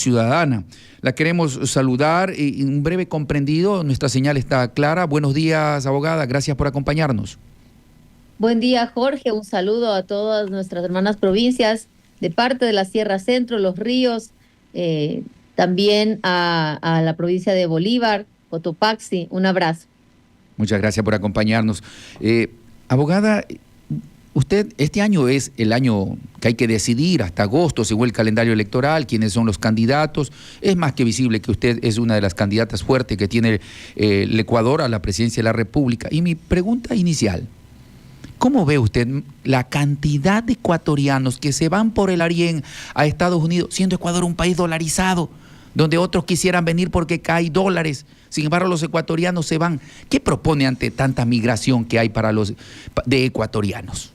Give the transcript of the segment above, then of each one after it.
Ciudadana. La queremos saludar y un breve comprendido, nuestra señal está clara. Buenos días, abogada, gracias por acompañarnos. Buen día, Jorge. Un saludo a todas nuestras hermanas provincias de parte de la Sierra Centro, Los Ríos, también a la provincia de Bolívar, Cotopaxi. Un abrazo. Muchas gracias por acompañarnos. Abogada, usted, este año es el año que hay que decidir, hasta agosto, según el calendario electoral, quiénes son los candidatos. Es más que visible que usted es una de las candidatas fuertes que tiene el Ecuador a la presidencia de la República. Y mi pregunta inicial: ¿cómo ve usted la cantidad de ecuatorianos que se van por el Arién a Estados Unidos, siendo Ecuador un país dolarizado, donde otros quisieran venir porque cae dólares? Sin embargo, los ecuatorianos se van. ¿Qué propone ante tanta migración que hay para los de ecuatorianos?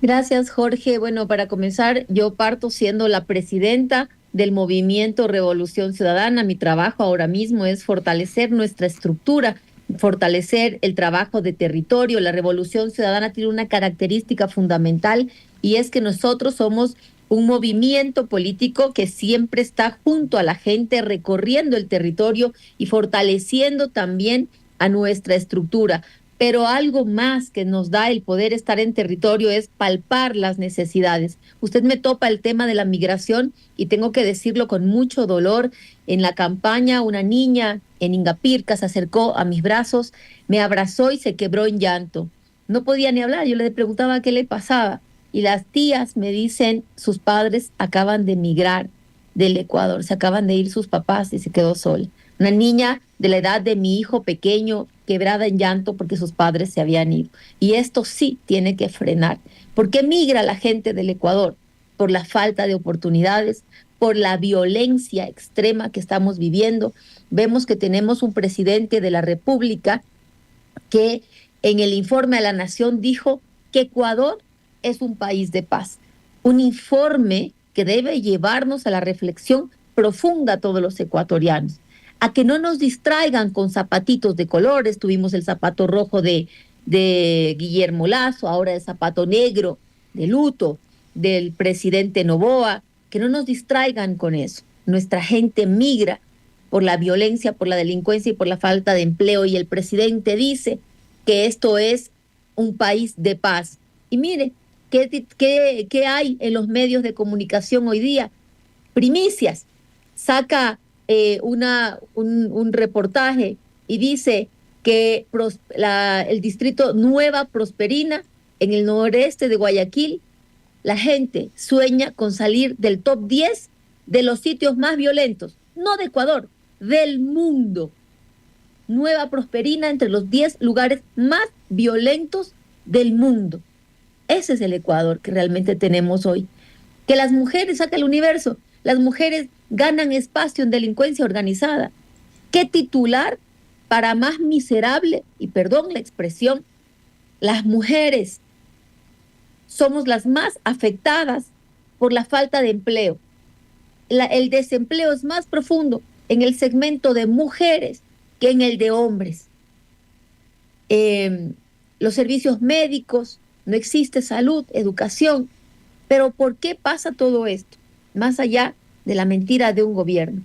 Gracias, Jorge. Bueno, para comenzar, yo parto siendo la presidenta del movimiento Revolución Ciudadana. Mi trabajo ahora mismo es fortalecer nuestra estructura, fortalecer el trabajo de territorio. La Revolución Ciudadana tiene una característica fundamental, y es que nosotros somos un movimiento político que siempre está junto a la gente, recorriendo el territorio y fortaleciendo también a nuestra estructura. Pero algo más que nos da el poder estar en territorio es palpar las necesidades. Usted me topa el tema de la migración y tengo que decirlo con mucho dolor. En la campaña, una niña en Ingapirca se acercó a mis brazos, me abrazó y se quebró en llanto. No podía ni hablar, yo le preguntaba qué le pasaba. Y las tías me dicen, sus padres acaban de emigrar del Ecuador, se acaban de ir sus papás y se quedó sola. Una niña de la edad de mi hijo pequeño, quebrada en llanto porque sus padres se habían ido. Y esto sí tiene que frenar. ¿Por qué migra la gente del Ecuador? Por la falta de oportunidades, por la violencia extrema que estamos viviendo. Vemos que tenemos un presidente de la República que en el informe a la Nación dijo que Ecuador es un país de paz. Un informe que debe llevarnos a la reflexión profunda a todos los ecuatorianos, a que no nos distraigan con zapatitos de colores. Tuvimos el zapato rojo de Guillermo Lasso, ahora el zapato negro de luto del presidente Noboa. Que no nos distraigan con eso. Nuestra gente migra por la violencia, por la delincuencia y por la falta de empleo, y el presidente dice que esto es un país de paz. Y mire, ¿qué hay en los medios de comunicación hoy día? Primicias. Saca un reportaje y dice que el distrito Nueva Prosperina, en el noreste de Guayaquil, la gente sueña con salir del top 10 de los sitios más violentos, no de Ecuador, del mundo. Nueva Prosperina entre los 10 lugares más violentos del mundo. Ese es el Ecuador que realmente tenemos hoy. Que las mujeres, saca el universo, las mujeres ganan espacio en delincuencia organizada. ¿Qué titular para más miserable? Y perdón la expresión, las mujeres somos las más afectadas por la falta de empleo. El desempleo es más profundo en el segmento de mujeres que en el de hombres. Los servicios médicos, no existe salud, educación. Pero ¿por qué pasa todo esto? Más allá de la mentira de un gobierno.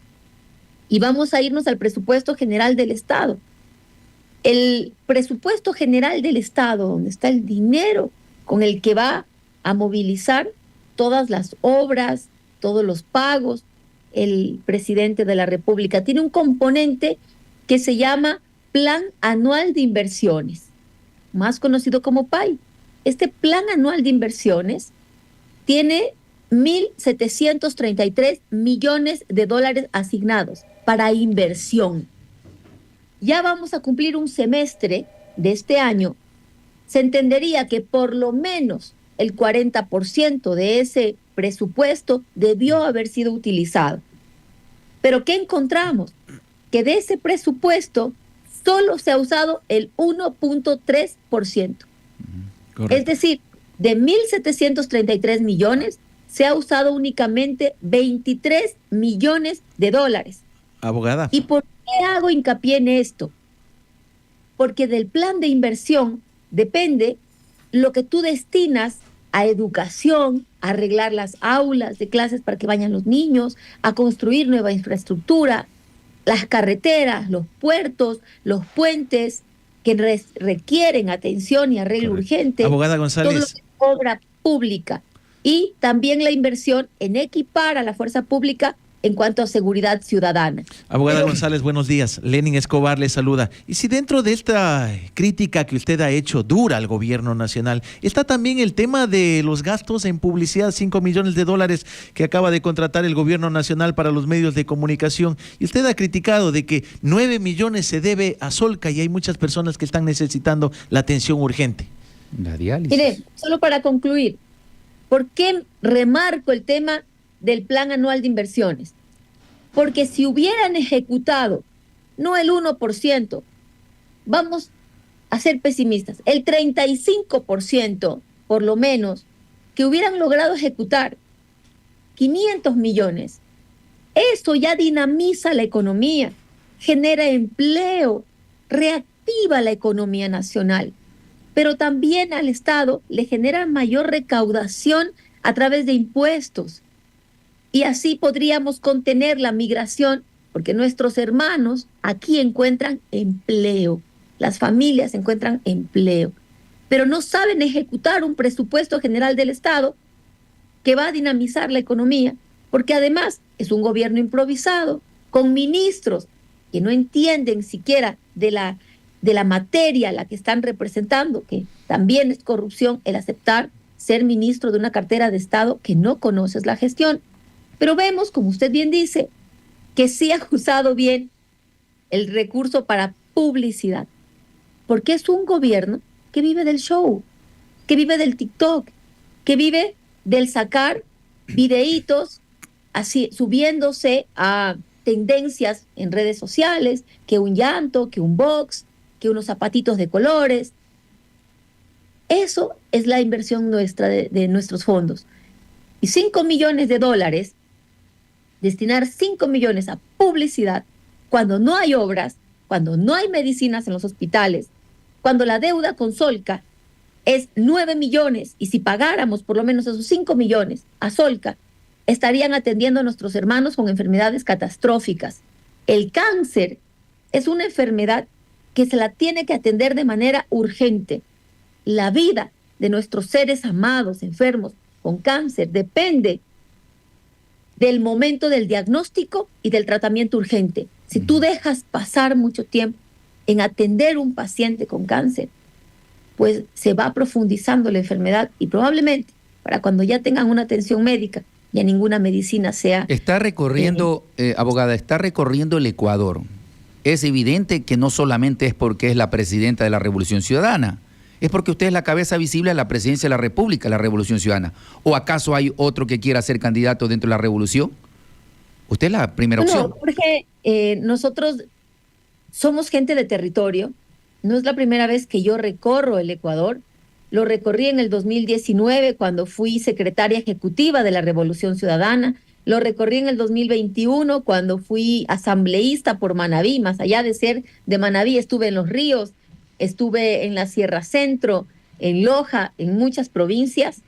Y vamos a irnos al presupuesto general del Estado. El presupuesto general del Estado, donde está el dinero con el que va a movilizar todas las obras, todos los pagos, el presidente de la República, tiene un componente que se llama Plan Anual de Inversiones, más conocido como PAI. Este Plan Anual de Inversiones tiene 1.733 millones de dólares asignados para inversión. Ya vamos a cumplir un semestre de este año. Se entendería que por lo menos el 40% de ese presupuesto debió haber sido utilizado. Pero ¿qué encontramos? Que de ese presupuesto solo se ha usado el 1.3%. Es decir, de 1.733 millones, se ha usado únicamente 23 millones de dólares. Abogada. ¿Y por qué hago hincapié en esto? Porque del plan de inversión depende lo que tú destinas a educación, a arreglar las aulas de clases para que vayan los niños, a construir nueva infraestructura, las carreteras, los puertos, los puentes que requieren atención y arreglo urgente. Abogada González. Todo lo que es obra pública. Y también la inversión en equipar a la fuerza pública en cuanto a seguridad ciudadana. Abogada González, buenos días. Lenin Escobar le saluda. Y si dentro de esta crítica que usted ha hecho dura al gobierno nacional, está también el tema de los gastos en publicidad, $5 millones que acaba de contratar el gobierno nacional para los medios de comunicación. Y usted ha criticado de que 9 millones se debe a Solca y hay muchas personas que están necesitando la atención urgente. La diálisis. Mire, solo para concluir, ¿por qué remarco el tema del Plan Anual de Inversiones? Porque si hubieran ejecutado, no el 1%, vamos a ser pesimistas, el 35%, por lo menos, que hubieran logrado ejecutar 500 millones, eso ya dinamiza la economía, genera empleo, reactiva la economía nacional, pero también al Estado le genera mayor recaudación a través de impuestos. Y así podríamos contener la migración, porque nuestros hermanos aquí encuentran empleo, las familias encuentran empleo, pero no saben ejecutar un presupuesto general del Estado que va a dinamizar la economía, porque además es un gobierno improvisado, con ministros que no entienden siquiera de la materia a la que están representando, que también es corrupción el aceptar ser ministro de una cartera de Estado que no conoces la gestión. Pero vemos, como usted bien dice, que sí ha usado bien el recurso para publicidad, porque es un gobierno que vive del show, que vive del TikTok, que vive del sacar videitos así, subiéndose a tendencias en redes sociales, que un llanto, que un box, que unos zapatitos de colores. Eso es la inversión nuestra de nuestros fondos. Y $5 millones, destinar 5 millones a publicidad cuando no hay obras, cuando no hay medicinas en los hospitales, cuando la deuda con Solca es 9 millones y si pagáramos por lo menos esos 5 millones a Solca, estarían atendiendo a nuestros hermanos con enfermedades catastróficas. El cáncer es una enfermedad que se la tiene que atender de manera urgente. La vida de nuestros seres amados enfermos con cáncer depende del momento del diagnóstico y del tratamiento urgente. Si tú dejas pasar mucho tiempo en atender un paciente con cáncer, pues se va profundizando la enfermedad y probablemente para cuando ya tengan una atención médica, ya ninguna medicina sea... Está recorriendo, abogada, está recorriendo el Ecuador. Es evidente que no solamente es porque es la presidenta de la Revolución Ciudadana, es porque usted es la cabeza visible de la presidencia de la República, la Revolución Ciudadana. ¿O acaso hay otro que quiera ser candidato dentro de la Revolución? Usted es la primera opción. No, porque nosotros somos gente de territorio. No es la primera vez que yo recorro el Ecuador. Lo recorrí en el 2019 cuando fui secretaria ejecutiva de la Revolución Ciudadana. Lo recorrí en el 2021 cuando fui asambleísta por Manabí. Más allá de ser de Manabí, estuve en Los Ríos, estuve en la Sierra Centro, en Loja, en muchas provincias,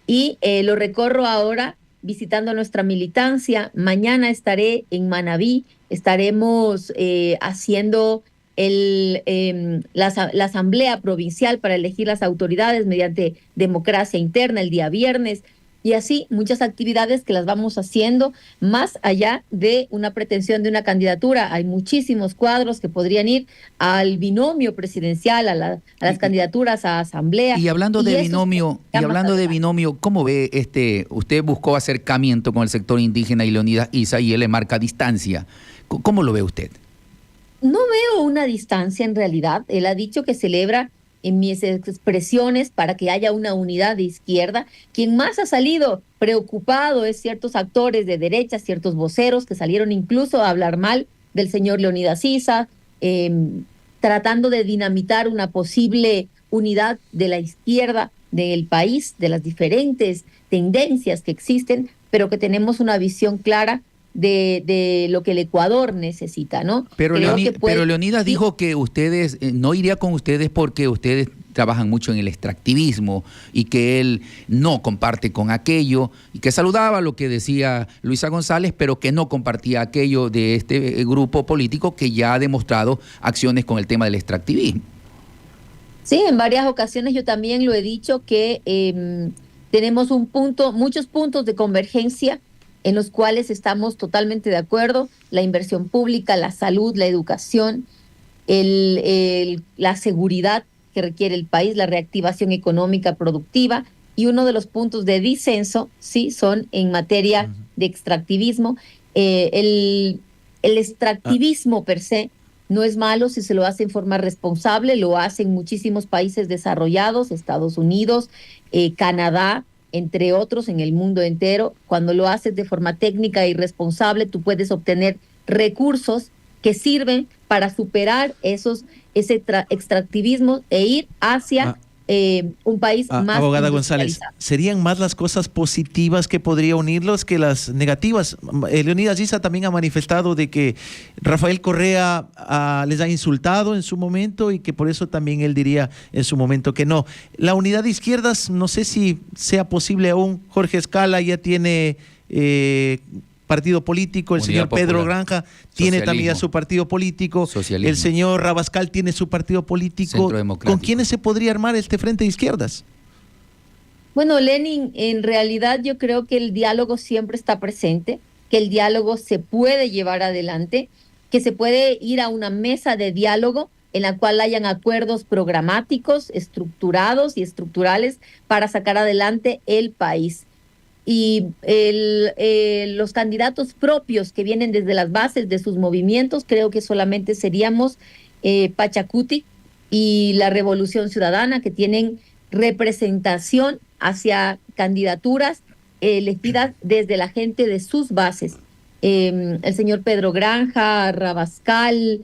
y lo recorro ahora visitando nuestra militancia. Mañana estaré en Manabí, estaremos haciendo la asamblea provincial para elegir las autoridades mediante democracia interna el día viernes. Y así muchas actividades que las vamos haciendo más allá de una pretensión de una candidatura. Hay muchísimos cuadros que podrían ir al binomio presidencial, a las candidaturas a asamblea. Y hablando de binomio, ¿cómo ve usted buscó acercamiento con el sector indígena y Leonidas Issa y él le marca distancia? ¿Cómo lo ve usted? No veo una distancia en realidad. Él ha dicho que celebra en mis expresiones para que haya una unidad de izquierda. Quien más ha salido preocupado es ciertos actores de derecha, ciertos voceros que salieron incluso a hablar mal del señor Leonidas Issa, tratando de dinamitar una posible unidad de la izquierda del país, de las diferentes tendencias que existen, pero que tenemos una visión clara de lo que el Ecuador necesita, ¿no? Pero, pero Leonidas sí, dijo que ustedes, no iría con ustedes porque ustedes trabajan mucho en el extractivismo y que él no comparte con aquello y que saludaba lo que decía Luisa González, pero que no compartía aquello de este grupo político que ya ha demostrado acciones con el tema del extractivismo. Sí, en varias ocasiones yo también lo he dicho que tenemos muchos puntos de convergencia en los cuales estamos totalmente de acuerdo: la inversión pública, la salud, la educación, la seguridad que requiere el país, la reactivación económica productiva, y uno de los puntos de disenso, sí, son en materia de extractivismo. El extractivismo per se no es malo si se lo hace en forma responsable, lo hacen muchísimos países desarrollados, Estados Unidos, Canadá, entre otros, en el mundo entero. Cuando lo haces de forma técnica y responsable, tú puedes obtener recursos que sirven para superar ese extractivismo e ir hacia un país más abogada González, ¿serían más las cosas positivas que podría unirlos que las negativas? Leonidas Issa también ha manifestado de que Rafael Correa les ha insultado en su momento y que por eso también él diría en su momento que no. La unidad de izquierdas, no sé si sea posible aún. Jorge Escala ya tiene partido político, el Unidad señor Popular. Pedro Granja tiene Socialismo. también ya su partido político, Socialismo. el señor Rabascal tiene su partido político. Centro Democrático. ¿Con quiénes se podría armar este frente de izquierdas? Bueno, Lenin, en realidad yo creo que el diálogo siempre está presente, que el diálogo se puede llevar adelante, que se puede ir a una mesa de diálogo en la cual hayan acuerdos programáticos, estructurados y estructurales para sacar adelante el país. Y los candidatos propios que vienen desde las bases de sus movimientos, creo que solamente seríamos Pachacuti y la Revolución Ciudadana, que tienen representación hacia candidaturas elegidas desde la gente de sus bases. El señor Pedro Granja, Rabascal,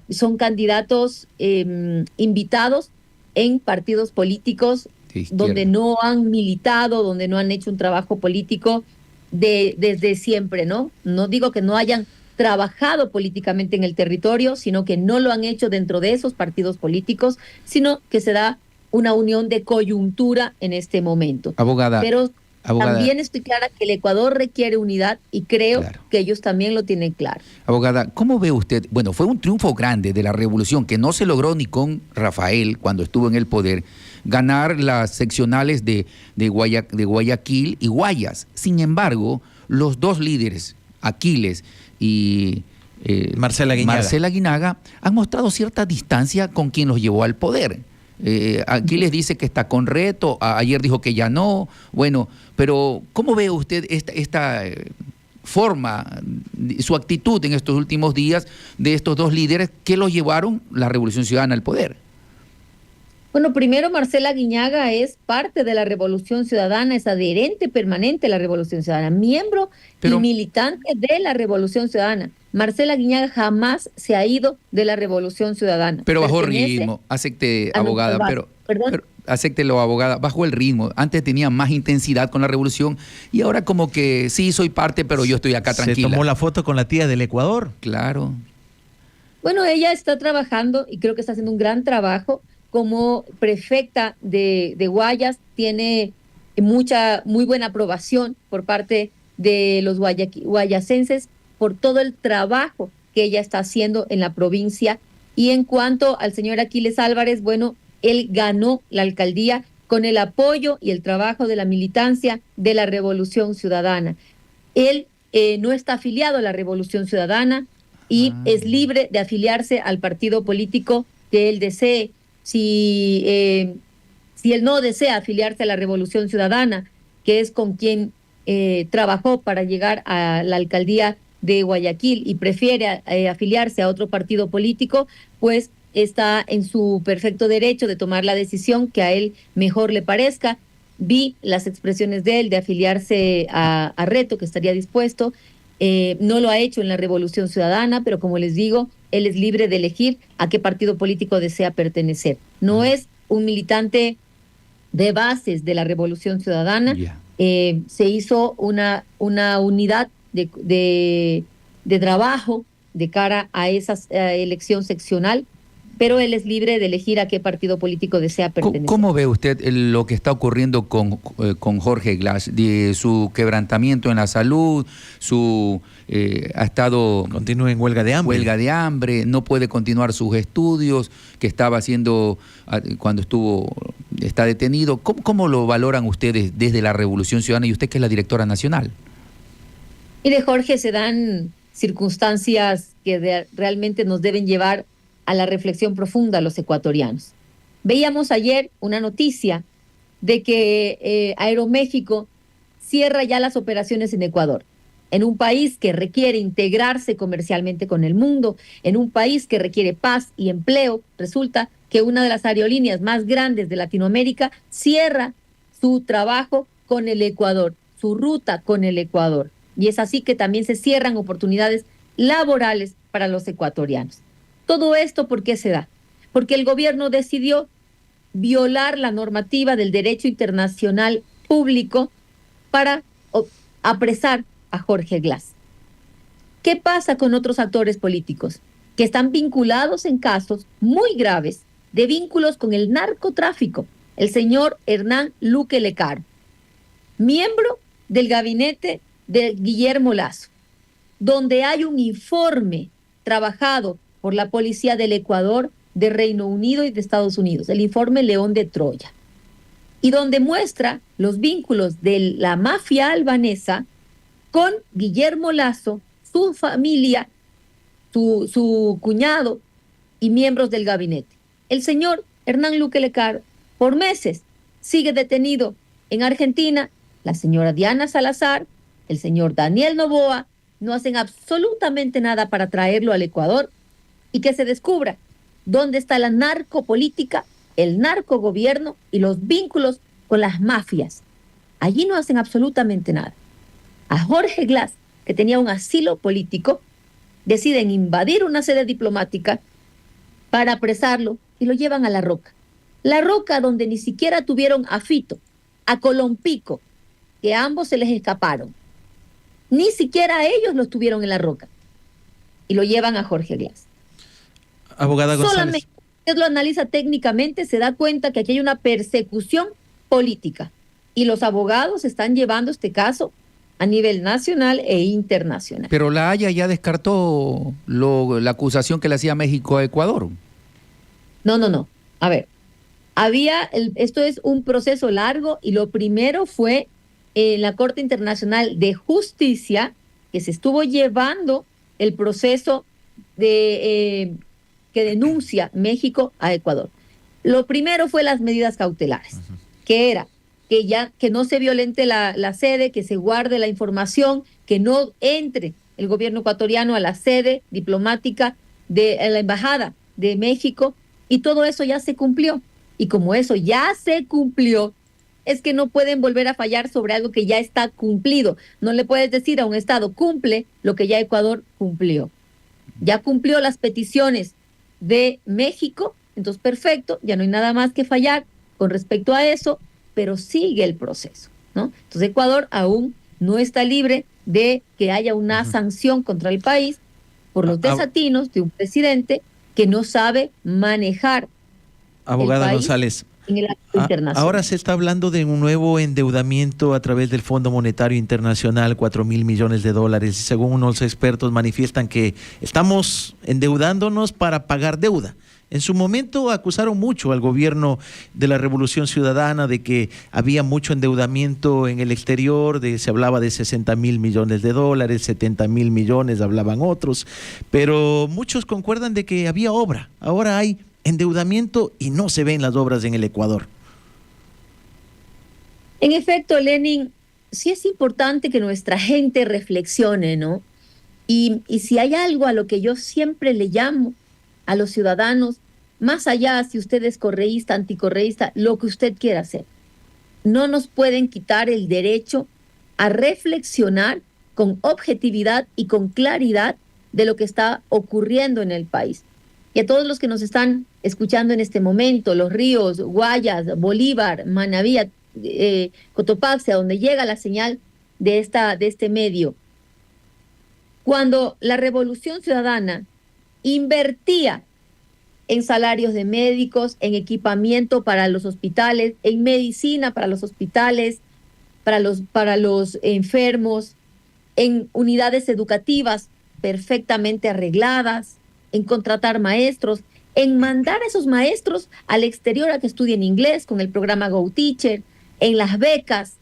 son candidatos invitados en partidos políticos donde no han militado, donde no han hecho un trabajo político desde siempre, ¿no? No digo que no hayan trabajado políticamente en el territorio, sino que no lo han hecho dentro de esos partidos políticos, sino que se da una unión de coyuntura en este momento. Abogada. Pero también estoy clara que el Ecuador requiere unidad y creo que ellos también lo tienen claro. Abogada, ¿cómo ve usted? Bueno, fue un triunfo grande de la revolución que no se logró ni con Rafael cuando estuvo en el poder, ganar las seccionales de Guayaquil y Guayas. Sin embargo, los dos líderes, Aquiles y Marcela Aguinaga, han mostrado cierta distancia con quien los llevó al poder. Aquiles dice que está con reto, ayer dijo que ya no. Bueno, pero ¿cómo ve usted esta forma, su actitud en estos últimos días de estos dos líderes que los llevaron la Revolución Ciudadana al poder? Bueno, primero, Marcela Aguinaga es parte de la Revolución Ciudadana, es adherente permanente a la Revolución Ciudadana, miembro y militante de la Revolución Ciudadana. Marcela Aguinaga jamás se ha ido de la Revolución Ciudadana. Pero bajó ritmo, acepte, abogada, pero acéptelo, abogada, bajó el ritmo. Antes tenía más intensidad con la revolución y ahora como que sí, soy parte, pero yo estoy acá tranquila. Se tomó la foto con la tía del Ecuador. Claro. Bueno, ella está trabajando y creo que está haciendo un gran trabajo como prefecta de Guayas, tiene muy buena aprobación por parte de los guayasenses por todo el trabajo que ella está haciendo en la provincia. Y en cuanto al señor Aquiles Álvarez, bueno, él ganó la alcaldía con el apoyo y el trabajo de la militancia de la Revolución Ciudadana. Él no está afiliado a la Revolución Ciudadana y es libre de afiliarse al partido político que él desee. Si él no desea afiliarse a la Revolución Ciudadana, que es con quien trabajó para llegar a la alcaldía de Guayaquil, y prefiere afiliarse a otro partido político, pues está en su perfecto derecho de tomar la decisión que a él mejor le parezca. Vi las expresiones de él de afiliarse a Reto, que estaría dispuesto. No lo ha hecho en la Revolución Ciudadana, pero como les digo, él es libre de elegir a qué partido político desea pertenecer. No es un militante de bases de la Revolución Ciudadana. Se hizo una unidad de trabajo de cara a esa elección seccional, pero él es libre de elegir a qué partido político desea pertenecer. ¿Cómo ve usted lo que está ocurriendo con Jorge Glass? De su quebrantamiento en la salud, ha estado... Continúa en huelga de hambre. Huelga de hambre, no puede continuar sus estudios que estaba haciendo cuando está detenido. ¿Cómo lo valoran ustedes desde la Revolución Ciudadana y usted que es la directora nacional? Mire, Jorge, se dan circunstancias que realmente nos deben llevar a la reflexión profunda a los ecuatorianos. Veíamos ayer una noticia de que Aeroméxico cierra ya las operaciones en Ecuador, en un país que requiere integrarse comercialmente con el mundo, en un país que requiere paz y empleo. Resulta que una de las aerolíneas más grandes de Latinoamérica cierra su trabajo con el Ecuador, su ruta con el Ecuador. Y es así que también se cierran oportunidades laborales para los ecuatorianos. Todo esto, ¿por qué se da? Porque el gobierno decidió violar la normativa del derecho internacional público para apresar a Jorge Glass. ¿Qué pasa con otros actores políticos que están vinculados en casos muy graves de vínculos con el narcotráfico? El señor Hernán Luque Lecaro, miembro del gabinete de Guillermo Lasso, donde hay un informe trabajado por la Policía del Ecuador, de Reino Unido y de Estados Unidos, el informe León de Troya, y donde muestra los vínculos de la mafia albanesa con Guillermo Lasso, su familia, su cuñado y miembros del gabinete. El señor Hernán Luque Lecaro, por meses, sigue detenido en Argentina. La señora Diana Salazar, el señor Daniel Noboa, no hacen absolutamente nada para traerlo al Ecuador y que se descubra dónde está la narcopolítica, el narcogobierno y los vínculos con las mafias. Allí no hacen absolutamente nada. A Jorge Glass, que tenía un asilo político, deciden invadir una sede diplomática para apresarlo y lo llevan a La Roca. La Roca, donde ni siquiera tuvieron a Fito, a Colompico, que a ambos se les escaparon. Ni siquiera ellos los tuvieron en La Roca. Y lo llevan a Jorge Glass. Abogada González. Solamente usted lo analiza técnicamente, se da cuenta que aquí hay una persecución política. Y los abogados están llevando este caso a nivel nacional e internacional. Pero la Haya ya descartó la acusación que le hacía México a Ecuador. No. A ver, esto es un proceso largo y lo primero fue en la Corte Internacional de Justicia, que se estuvo llevando el proceso que denuncia México a Ecuador. Lo primero fue las medidas cautelares, que era que no se violente la sede, que se guarde la información, que no entre el gobierno ecuatoriano a la sede diplomática de la Embajada de México, y todo eso ya se cumplió. Y como eso ya se cumplió, es que no pueden volver a fallar sobre algo que ya está cumplido. No le puedes decir a un Estado, cumple lo que ya Ecuador cumplió. Ya cumplió las peticiones de México, entonces perfecto, ya no hay nada más que fallar con respecto a eso, pero sigue el proceso, ¿no? Entonces Ecuador aún no está libre de que haya una sanción contra el país por los desatinos de un presidente que no sabe manejar. Abogada González, en el ámbito internacional. Ahora se está hablando de un nuevo endeudamiento a través del Fondo Monetario Internacional, 4.000 millones de dólares. Según unos expertos manifiestan que estamos endeudándonos para pagar deuda. En su momento acusaron mucho al gobierno de la Revolución Ciudadana de que había mucho endeudamiento en el exterior, se hablaba de 60.000 millones de dólares, 70.000 millones, hablaban otros, pero muchos concuerdan de que había obra. Ahora hay endeudamiento y no se ven las obras en el Ecuador. En efecto, Lenin, sí es importante que nuestra gente reflexione, ¿no? Y si hay algo a lo que yo siempre le llamo a los ciudadanos, más allá si usted es correísta, anticorreísta, lo que usted quiera hacer, no nos pueden quitar el derecho a reflexionar con objetividad y con claridad de lo que está ocurriendo en el país. Y a todos los que nos están escuchando en este momento, Los Ríos, Guayas, Bolívar, Manabí, Cotopaxi, a donde llega la señal de este medio, Cuando la Revolución Ciudadana invertía en salarios de médicos, en equipamiento para los hospitales, en medicina para los hospitales, para los enfermos, en unidades educativas perfectamente arregladas, en contratar maestros, en mandar a esos maestros al exterior a que estudien inglés con el programa Go Teacher, en las becas.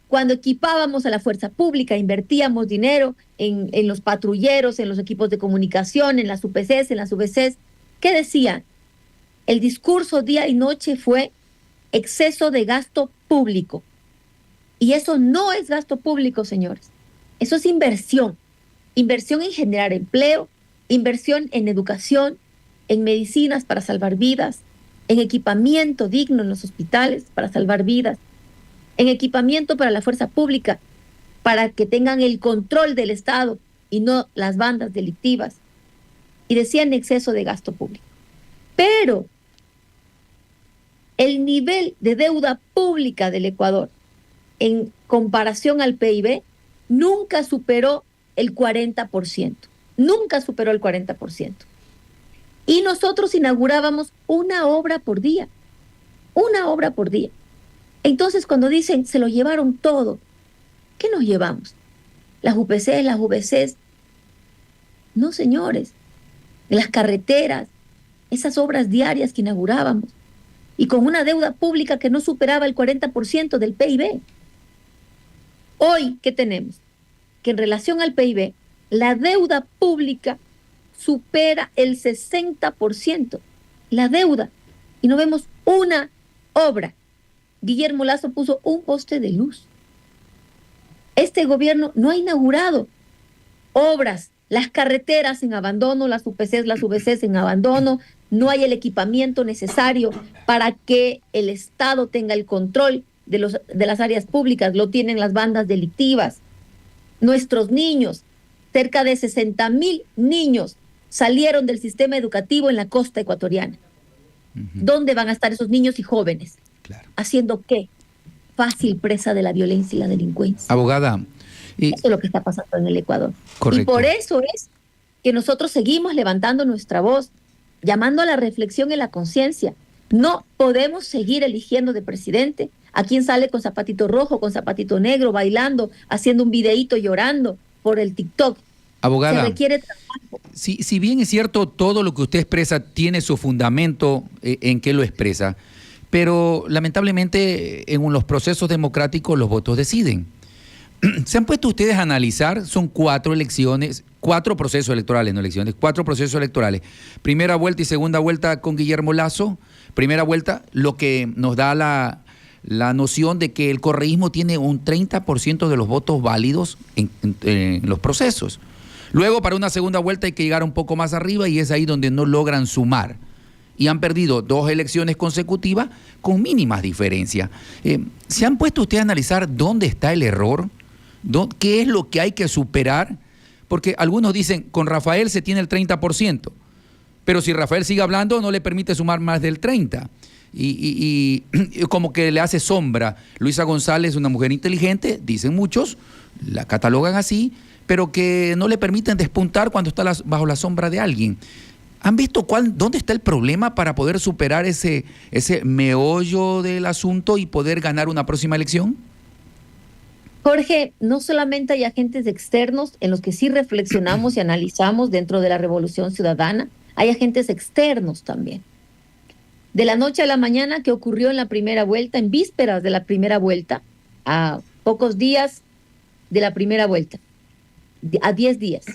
Cuando equipábamos a la fuerza pública, invertíamos dinero en los patrulleros, en los equipos de comunicación, en las UPCs, en las VCs. ¿Qué decían? El discurso día y noche fue exceso de gasto público. Y eso no es gasto público, señores. Eso es inversión. Inversión en generar empleo, inversión en educación, en medicinas para salvar vidas, en equipamiento digno en los hospitales para salvar vidas, en equipamiento para la fuerza pública, para que tengan el control del Estado y no las bandas delictivas. Y decían exceso de gasto público. Pero el nivel de deuda pública del Ecuador en comparación al PIB nunca superó el 40%. Nunca superó el 40%. Y nosotros inaugurábamos una obra por día. Una obra por día. Entonces, cuando dicen, se lo llevaron todo, ¿qué nos llevamos? Las UPCs, las VCs. No, señores. Las carreteras, esas obras diarias que inaugurábamos, y con una deuda pública que no superaba el 40% del PIB. Hoy, ¿qué tenemos? Que en relación al PIB, la deuda pública supera el 60%. La deuda. Y no vemos una obra. Guillermo Lasso puso un poste de luz. Este gobierno no ha inaugurado obras. Las carreteras en abandono, las UPCs, las VCs en abandono, no hay el equipamiento necesario para que el Estado tenga el control de las áreas públicas, lo tienen las bandas delictivas. Nuestros niños, cerca de 60,000 niños salieron del sistema educativo en la costa ecuatoriana. ¿Dónde van a estar esos niños y jóvenes? Claro. ¿Haciendo qué? Fácil presa de la violencia y la delincuencia. Abogada. Eso es lo que está pasando en el Ecuador. Correcto. Y por eso es que nosotros seguimos levantando nuestra voz, llamando a la reflexión y la conciencia. No podemos seguir eligiendo de presidente a quien sale con zapatito rojo, con zapatito negro, bailando, haciendo un videíto llorando por el TikTok. Abogada, se requiere trabajo. Si bien es cierto, todo lo que usted expresa tiene su fundamento en que lo expresa, pero lamentablemente en los procesos democráticos los votos deciden. ¿Se han puesto ustedes a analizar? Son 4 elecciones, 4 procesos electorales, no elecciones, 4 procesos electorales. Primera vuelta y segunda vuelta con Guillermo Lasso. Primera vuelta, lo que nos da la noción de que el correísmo tiene un 30% de los votos válidos en los procesos. Luego, para una segunda vuelta hay que llegar un poco más arriba y es ahí donde no logran sumar. Y han perdido 2 elecciones consecutivas con mínimas diferencias. ¿Se han puesto ustedes a analizar dónde está el error? ¿Qué es lo que hay que superar? Porque algunos dicen, con Rafael se tiene el 30%, pero si Rafael sigue hablando no le permite sumar más del 30%. Y como que le hace sombra. Luisa González, una mujer inteligente, dicen muchos, la catalogan así, pero que no le permiten despuntar cuando está bajo la sombra de alguien. ¿Han visto dónde está el problema para poder superar ese meollo del asunto y poder ganar una próxima elección? Jorge, no solamente hay agentes externos en los que sí reflexionamos y analizamos dentro de la Revolución Ciudadana, hay agentes externos también. De la noche a la mañana, ¿qué ocurrió en la primera vuelta, en vísperas de la primera vuelta, a pocos días de la primera vuelta, a 10 días,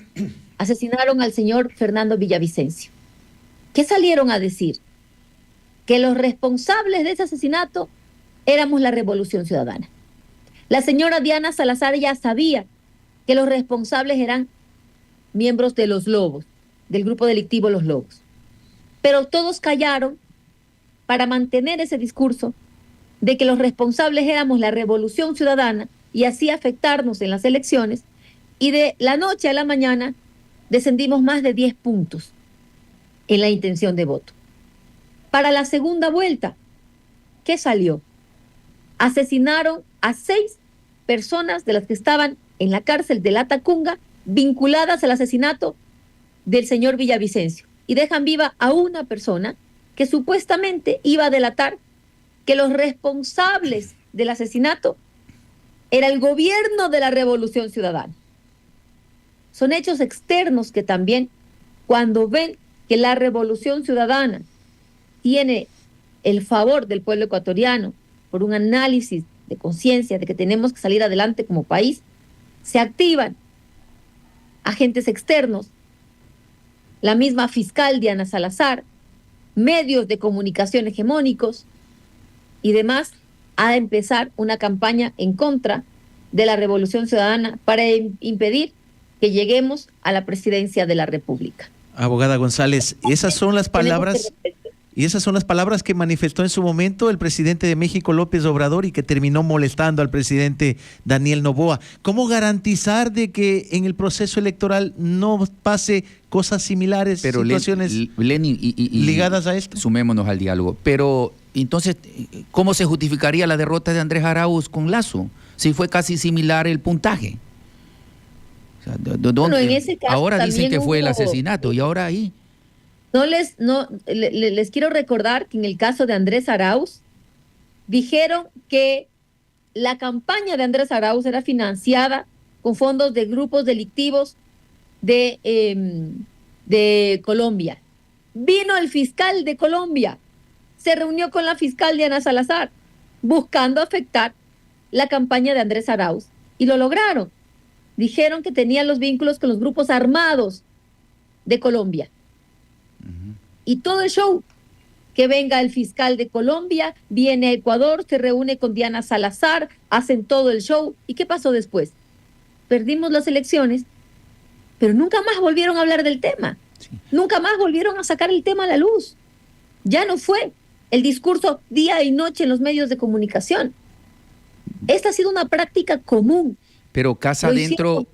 asesinaron al señor Fernando Villavicencio? ¿Qué salieron a decir? Que los responsables de ese asesinato éramos la Revolución Ciudadana. La señora Diana Salazar ya sabía que los responsables eran miembros de los Lobos, del grupo delictivo Los Lobos. Pero todos callaron para mantener ese discurso de que los responsables éramos la Revolución Ciudadana y así afectarnos en las elecciones, y de la noche a la mañana descendimos más de 10 puntos en la intención de voto. Para la segunda vuelta, ¿qué salió? Asesinaron a 6 personas de las que estaban en la cárcel de La Tacunga vinculadas al asesinato del señor Villavicencio y dejan viva a una persona que supuestamente iba a delatar que los responsables del asesinato era el gobierno de la Revolución Ciudadana. Son hechos externos que también, cuando ven que la Revolución Ciudadana tiene el favor del pueblo ecuatoriano por un análisis de conciencia de que tenemos que salir adelante como país, se activan agentes externos, la misma fiscal Diana Salazar, medios de comunicación hegemónicos y demás, a empezar una campaña en contra de la Revolución Ciudadana para impedir que lleguemos a la presidencia de la República. Abogada González, esas son las palabras que manifestó en su momento el presidente de México, López Obrador, y que terminó molestando al presidente Daniel Noboa. ¿Cómo garantizar de que en el proceso electoral no pase cosas similares, pero situaciones Lenin, ligadas a esto? Sumémonos al diálogo. Pero entonces, ¿cómo se justificaría la derrota de Andrés Arauz con Lasso? Si fue casi similar el puntaje. O sea, bueno, en ese caso ahora dicen que fue el asesinato y ahora ahí. Les quiero recordar que en el caso de Andrés Arauz, dijeron que la campaña de Andrés Arauz era financiada con fondos de grupos delictivos de Colombia. Vino el fiscal de Colombia, se reunió con la fiscal Diana Salazar, buscando afectar la campaña de Andrés Arauz, y lo lograron. Dijeron que tenían los vínculos con los grupos armados de Colombia. Y todo el show, que venga el fiscal de Colombia, viene a Ecuador, se reúne con Diana Salazar, hacen todo el show. ¿Y qué pasó después? Perdimos las elecciones, pero nunca más volvieron a hablar del tema. Sí. Nunca más volvieron a sacar el tema a la luz. Ya no fue el discurso día y noche en los medios de comunicación. Esta ha sido una práctica común. Pero casa adentro...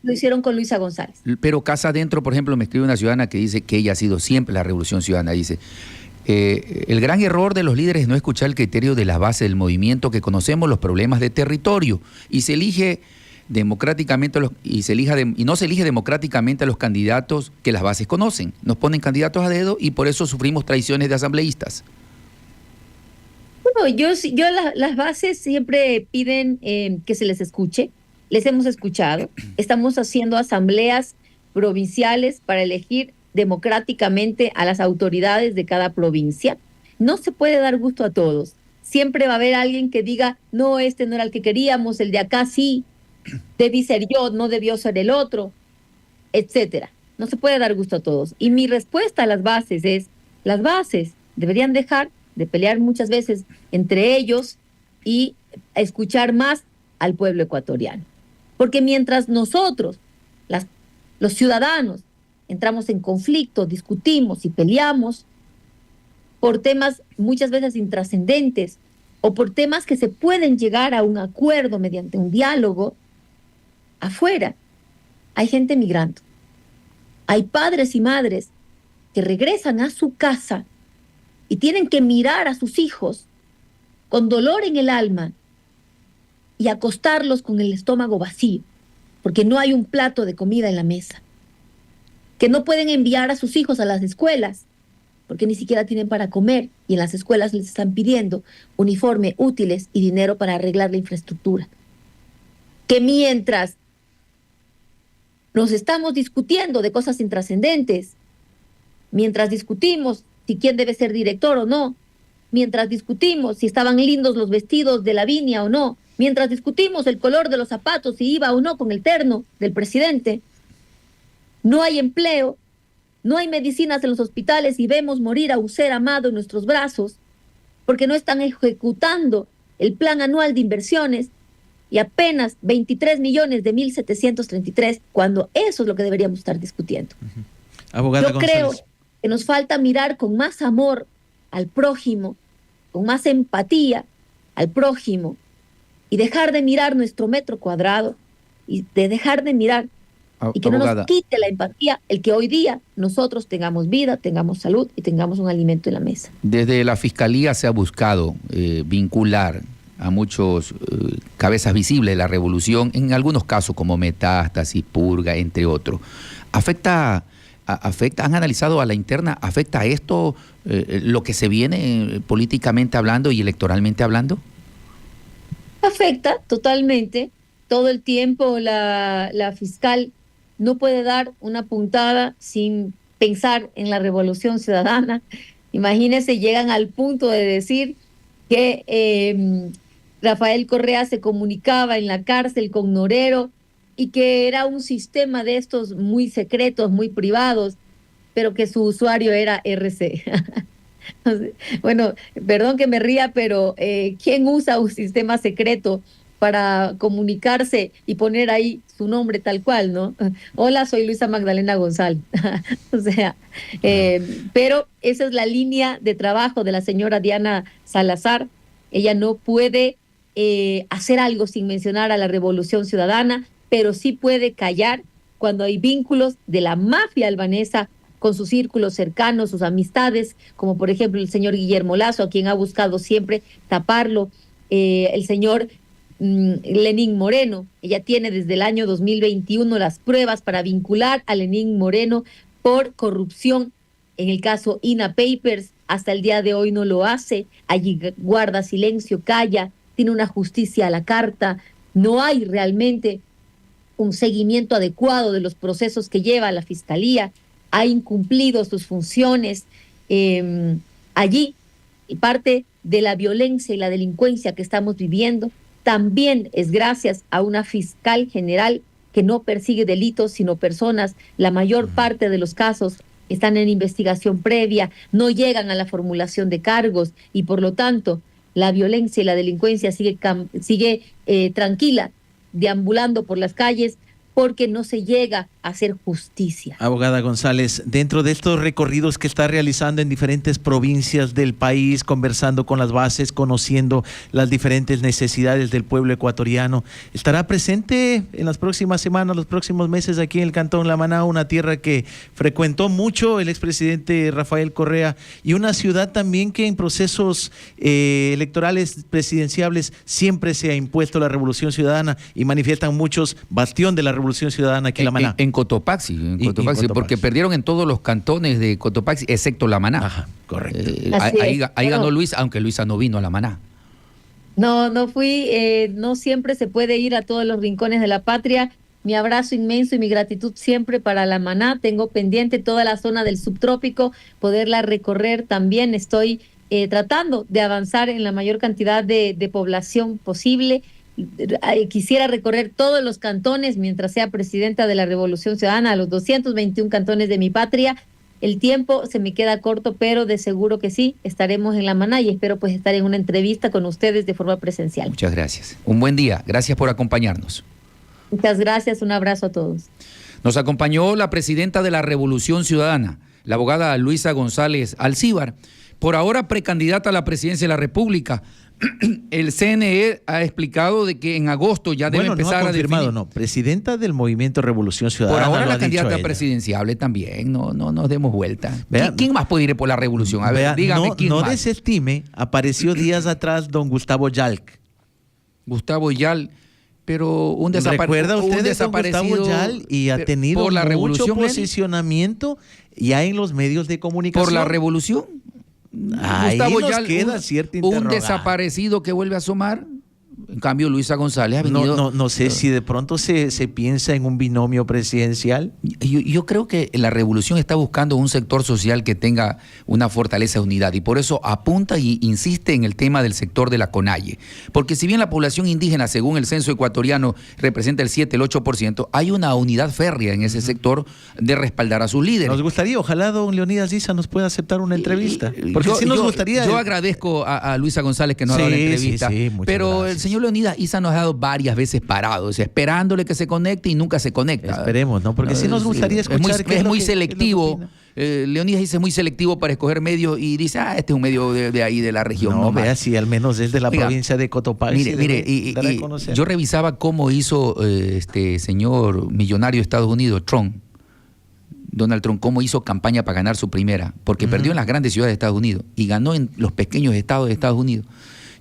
Lo hicieron con Luisa González. Pero casa adentro, por ejemplo, me escribe una ciudadana que dice que ella ha sido siempre la Revolución Ciudadana. Dice, el gran error de los líderes es no escuchar el criterio de la base del movimiento, que conocemos los problemas de territorio, y se elige democráticamente y no se elige democráticamente a los candidatos que las bases conocen. Nos ponen candidatos a dedo y por eso sufrimos traiciones de asambleístas. Bueno, las bases siempre piden que se les escuche. Les hemos escuchado. Estamos haciendo asambleas provinciales para elegir democráticamente a las autoridades de cada provincia. No se puede dar gusto a todos. Siempre va a haber alguien que diga, no, este no era el que queríamos, el de acá sí, debí ser yo, no debió ser el otro, etcétera. No se puede dar gusto a todos. Y mi respuesta a las bases es, las bases deberían dejar de pelear muchas veces entre ellos y escuchar más al pueblo ecuatoriano. Porque mientras nosotros, los ciudadanos, entramos en conflicto, discutimos y peleamos por temas muchas veces intrascendentes o por temas que se pueden llegar a un acuerdo mediante un diálogo, afuera hay gente migrando. Hay padres y madres que regresan a su casa y tienen que mirar a sus hijos con dolor en el alma y acostarlos con el estómago vacío, porque no hay un plato de comida en la mesa. Que no pueden enviar a sus hijos a las escuelas, porque ni siquiera tienen para comer, y en las escuelas les están pidiendo uniforme, útiles y dinero para arreglar la infraestructura. Que mientras nos estamos discutiendo de cosas intrascendentes, mientras discutimos si quién debe ser director o no, mientras discutimos si estaban lindos los vestidos de Lavinia o no, mientras discutimos el color de los zapatos, si iba o no con el terno del presidente, no hay empleo, no hay medicinas en los hospitales y vemos morir a un ser amado en nuestros brazos porque no están ejecutando el plan anual de inversiones y apenas 23 millones de 1.733, cuando eso es lo que deberíamos estar discutiendo. Abogada Yo González. creo que nos falta mirar con más amor al prójimo, con más empatía al prójimo, y dejar de mirar nuestro metro cuadrado y de dejar de mirar y que abogada, no nos quite la empatía el que hoy día nosotros tengamos vida, tengamos salud y tengamos un alimento en la mesa. Desde la Fiscalía se ha buscado vincular a muchos cabezas visibles de la revolución, en algunos casos como Metástasis, Purga, entre otros. ¿Afecta, han analizado a la interna, afecta esto lo que se viene políticamente hablando y electoralmente hablando? Afecta totalmente. Todo el tiempo la fiscal no puede dar una puntada sin pensar en la revolución ciudadana. Imagínense, llegan al punto de decir que Rafael Correa se comunicaba en la cárcel con Norero y que era un sistema de estos muy secretos, muy privados, pero que su usuario era RC. Bueno, perdón que me ría, pero ¿quién usa un sistema secreto para comunicarse y poner ahí su nombre tal cual, no? Hola, soy Luisa Magdalena González. O sea, pero esa es la línea de trabajo de la señora Diana Salazar. Ella no puede hacer algo sin mencionar a la Revolución Ciudadana, pero sí puede callar cuando hay vínculos de la mafia albanesa con sus círculos cercanos, sus amistades, como por ejemplo el señor Guillermo Lazo, a quien ha buscado siempre taparlo, el señor Lenín Moreno. Ella tiene desde el año 2021 las pruebas para vincular a Lenín Moreno por corrupción. En el caso INA Papers, hasta el día de hoy no lo hace. Allí guarda silencio, calla, tiene una justicia a la carta. No hay realmente un seguimiento adecuado de los procesos que lleva la Fiscalía. Ha incumplido sus funciones. Allí, parte de la violencia y la delincuencia que estamos viviendo también es gracias a una fiscal general que no persigue delitos, sino personas. La mayor parte de los casos están en investigación previa, no llegan a la formulación de cargos y por lo tanto la violencia y la delincuencia sigue tranquila, deambulando por las calles, porque no se llega a hacer justicia. Abogada González, dentro de estos recorridos que está realizando en diferentes provincias del país, conversando con las bases, conociendo las diferentes necesidades del pueblo ecuatoriano, ¿estará presente en las próximas semanas, los próximos meses aquí en el Cantón La Maná, una tierra que frecuentó mucho el expresidente Rafael Correa y una ciudad también que en procesos electorales presidenciables siempre se ha impuesto la Revolución Ciudadana y manifiestan muchos bastión de la Revolución Ciudadana aquí en La Maná? En Cotopaxi, porque perdieron en todos los cantones de Cotopaxi, excepto La Maná. Ajá, correcto. Ahí ganó Luisa, aunque Luisa no vino a La Maná. No fui, no siempre se puede ir a todos los rincones de la patria. Mi abrazo inmenso y mi gratitud siempre para La Maná. Tengo pendiente toda la zona del subtrópico, poderla recorrer también. Estoy tratando de avanzar en la mayor cantidad de población posible. Quisiera recorrer todos los cantones mientras sea presidenta de la Revolución Ciudadana, los 221 cantones de mi patria. El tiempo se me queda corto, pero de seguro que sí, estaremos en La Maná y espero pues estar en una entrevista con ustedes de forma presencial. Muchas gracias. Un buen día. Gracias por acompañarnos. Muchas gracias. Un abrazo a todos. Nos acompañó la presidenta de la Revolución Ciudadana, la abogada Luisa González Alcíbar, por ahora precandidata a la presidencia de la República. El CNE ha explicado de que en agosto ya debe empezar no ha confirmado, a definir. no, presidenta del Movimiento Revolución Ciudadana. Por ahora la candidata presidenciable también, no nos demos vuelta. ¿Quién más puede ir por la revolución? A ver, dígame quién más. No desestime, apareció días atrás don Gustavo Yalc. Gustavo Yal, pero un ¿Recuerda usted desaparecido Gustavo Yal? Y ha tenido por la mucho revolución, posicionamiento ya en los medios de comunicación. ¿Por la revolución? Ahí Gustavo nos Yal, queda cierta interrogante. Un desaparecido que vuelve a asomar. En cambio, Luisa González ha venido... No sé si de pronto se piensa en un binomio presidencial. Yo creo que la revolución está buscando un sector social que tenga una fortaleza de unidad y por eso apunta y insiste en el tema del sector de la CONAIE. Porque si bien la población indígena, según el censo ecuatoriano, representa el 7, el 8%, hay una unidad férrea en ese sector de respaldar a sus líderes. Nos gustaría, ojalá don Leonidas Issa nos pueda aceptar una entrevista. Porque sí nos gustaría... Yo agradezco a Luisa González que nos ha dado la entrevista, pero gracias. El señor Leonidas Issa nos ha dado varias veces parados, esperándole que se conecte y nunca se conecta. Esperemos, ¿no? Porque sí nos gustaría escuchar. Es muy selectivo. Leonidas Issa es muy selectivo para escoger medios y dice, este es un medio de ahí, de la región. No, vea, si al menos es de la provincia de Cotopaxi. Mire, y yo revisaba cómo hizo este señor millonario de Estados Unidos, Trump, Donald Trump, cómo hizo campaña para ganar su primera, porque perdió en las grandes ciudades de Estados Unidos y ganó en los pequeños estados de Estados Unidos.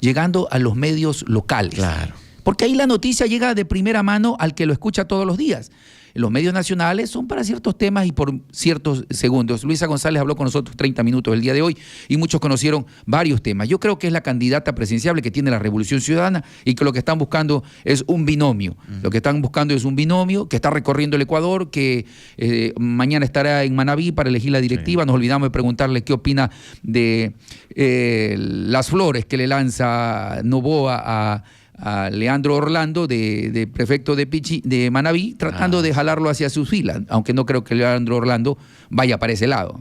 llegando a los medios locales. Claro. Porque ahí la noticia llega de primera mano al que lo escucha todos los días. Los medios nacionales son para ciertos temas y por ciertos segundos. Luisa González habló con nosotros 30 minutos el día de hoy y muchos conocieron varios temas. Yo creo que es la candidata presidenciable que tiene la Revolución Ciudadana y que lo que están buscando es un binomio. Lo que están buscando es un binomio que está recorriendo el Ecuador, que mañana estará en Manabí para elegir la directiva. Sí. Nos olvidamos de preguntarle qué opina de las flores que le lanza Noboa a Leandro Orlando, de prefecto de Manabí, tratando de jalarlo hacia sus filas, aunque no creo que Leandro Orlando vaya para ese lado.